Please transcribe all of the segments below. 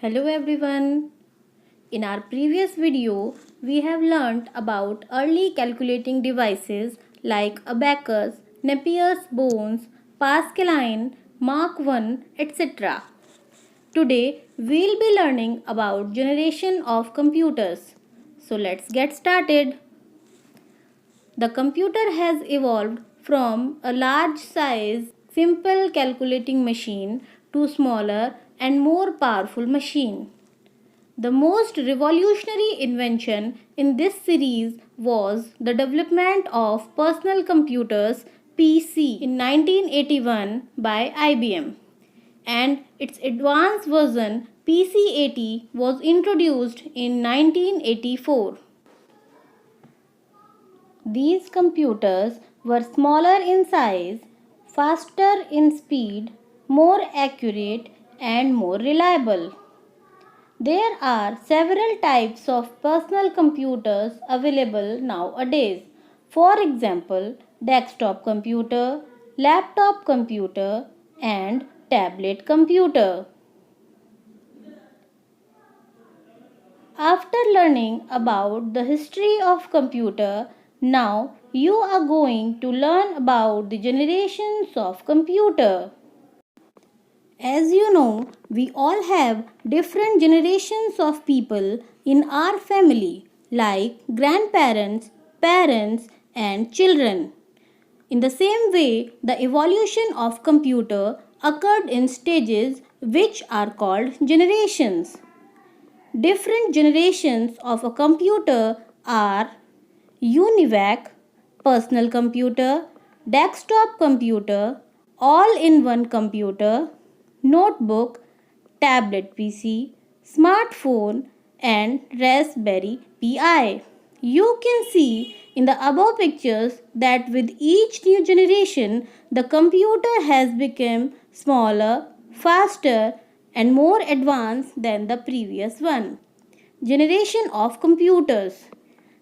Hello everyone. In our previous video, we have learnt about early calculating devices like abacus, Napier's bones, Pascaline, Mark I, etc. Today, we'll be learning about generation of computers. So let's get started. The computer has evolved from a large size, simple calculating machine to smaller and more powerful machine. The most revolutionary invention in this series was the development of personal computers PC in 1981 by IBM, and its advanced version PC-80 was introduced in 1984. These computers were smaller in size, faster in speed, more accurate, and more reliable. There are several types of personal computers available nowadays. For example, desktop computer, laptop computer, and tablet computer. After learning about the history of computer, now you are going to learn about the generations of computer. As you know, we all have different generations of people in our family, like grandparents, parents, and children. In the same way, the evolution of computer occurred in stages which are called generations. Different generations of a computer are UNIVAC, personal computer, desktop computer, all-in-one computer, notebook, tablet PC, smartphone, and Raspberry Pi. You can see in the above pictures that with each new generation, the computer has become smaller, faster, and more advanced than the previous one. Generation of computers.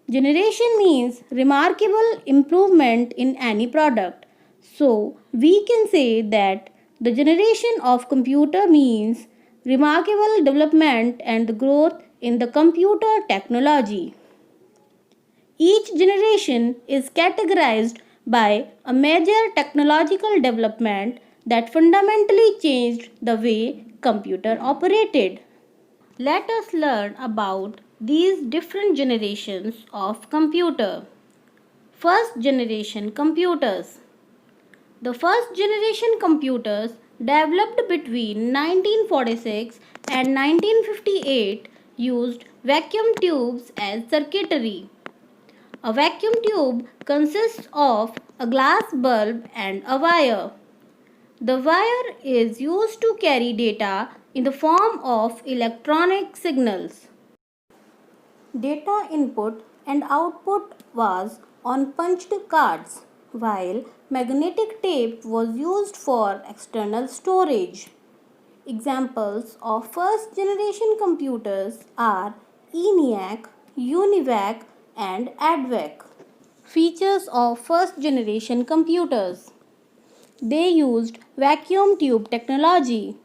Generation means remarkable improvement in any product. So, we can say that the generation of computer means remarkable development and growth in the computer technology. Each generation is categorized by a major technological development that fundamentally changed the way computer operated. Let us learn about these different generations of computer. First generation computers. The first generation computers developed between 1946 and 1958 used vacuum tubes as circuitry. A vacuum tube consists of a glass bulb and a wire. The wire is used to carry data in the form of electronic signals. Data input and output was on punched cards, while magnetic tape was used for external storage. Examples of first generation computers are ENIAC, UNIVAC, and ADVAC. Features of first generation computers. They used vacuum tube technology.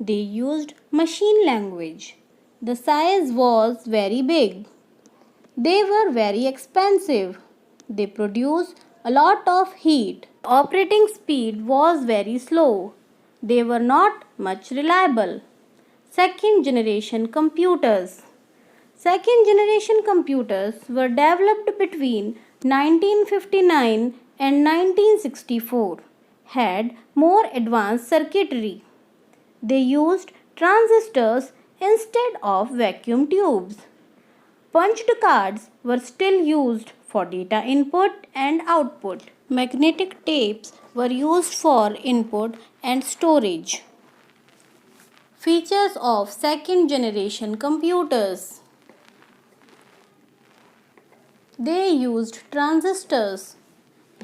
They used machine language. The size was very big. They were very expensive. They produced a lot of heat. Operating speed was very slow. They were not much reliable. Second generation computers. Second generation computers were developed between 1959 and 1964, had more advanced circuitry. They used transistors instead of vacuum tubes. Punched cards were still used for data input and output. Magnetic tapes were used for input and storage. Features of second generation computers. They used transistors.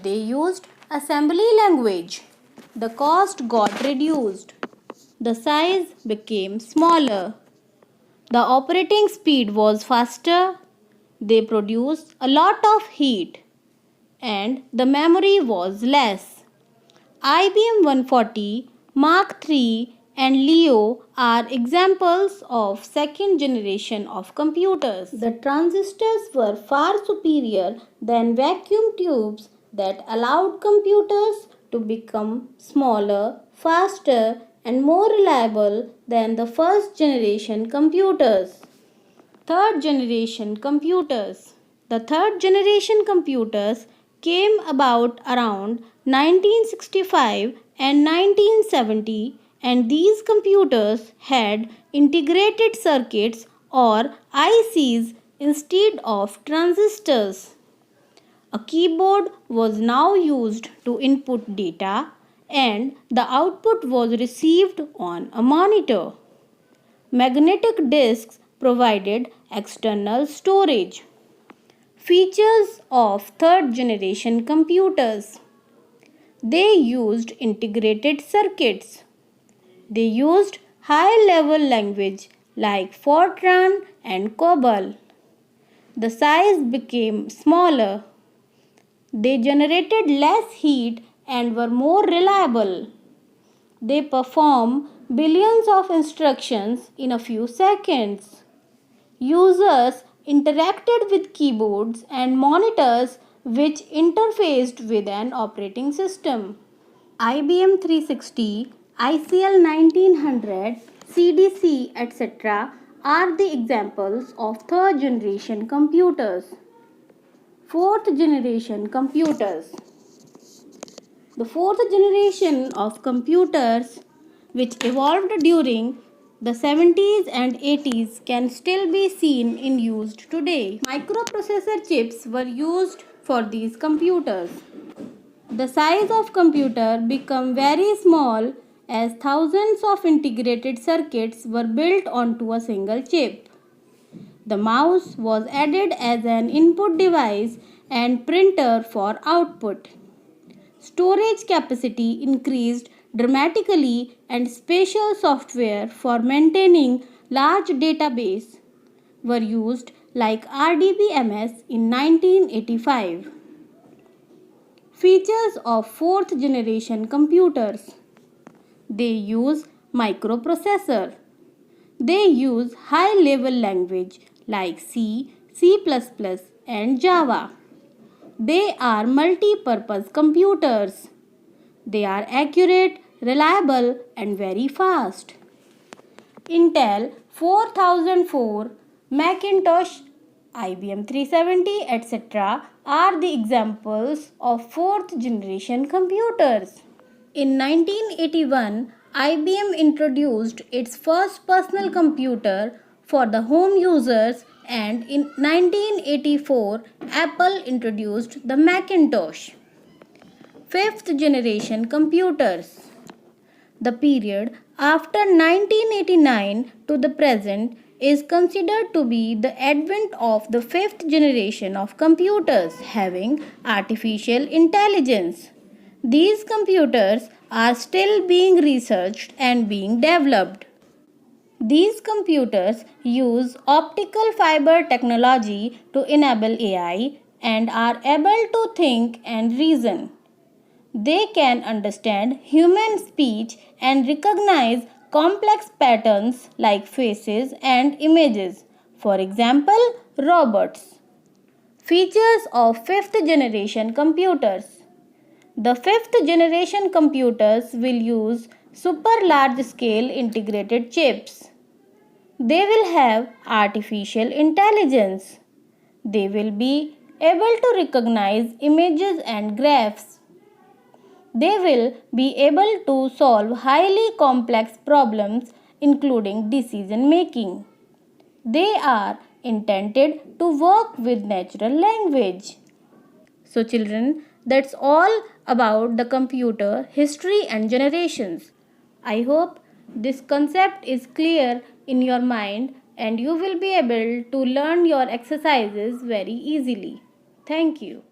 They used assembly language. The cost got reduced. The size became smaller. The operating speed was faster. They produced a lot of heat. And the memory was less. IBM 140, Mark III, and Leo are examples of second generation of computers. The transistors were far superior than vacuum tubes that allowed computers to become smaller, faster, and more reliable than the first generation computers. Third generation computers. The third generation computers came about around 1965 and 1970, and these computers had integrated circuits or ICs instead of transistors. A keyboard was now used to input data and the output was received on a monitor. Magnetic disks provided external storage. Features of third generation computers. They used integrated circuits. They used high level language like Fortran and COBOL. The size became smaller. They generated less heat and were more reliable. They perform billions of instructions in a few seconds. Users interacted with keyboards and monitors which interfaced with an operating system. IBM 360, ICL 1900, CDC, etc. are the examples of third generation computers. Fourth generation computers. The fourth generation of computers, which evolved during the 70s and 80s, can still be seen in use today. Microprocessor chips were used for these computers. The size of computer became very small as thousands of integrated circuits were built onto a single chip. The mouse was added as an input device and printer for output. Storage capacity increased dramatically and special software for maintaining large databases were used like RDBMS in 1985. Features of fourth generation computers. They use microprocessor. They use high level language like C, C++, and Java. They are multi-purpose computers. They are accurate, reliable, and very fast. Intel 4004, Macintosh, IBM 370, etc. are the examples of fourth generation computers. In 1981, IBM introduced its first personal computer for the home users, and in 1984, Apple introduced the Macintosh. Fifth generation computers. The period after 1989 to the present is considered to be the advent of the fifth generation of computers having artificial intelligence. These computers are still being researched and being developed. These computers use optical fiber technology to enable AI and are able to think and reason. They can understand human speech and recognize complex patterns like faces and images. For example, robots. Features of fifth generation computers. The fifth generation computers will use super large scale integrated chips. They will have artificial intelligence. They will be able to recognize images and graphs. They will be able to solve highly complex problems including decision making. They are intended to work with natural language. So children, that's all about the computer history and generations. I hope this concept is clear in your mind and you will be able to learn your exercises very easily. Thank you.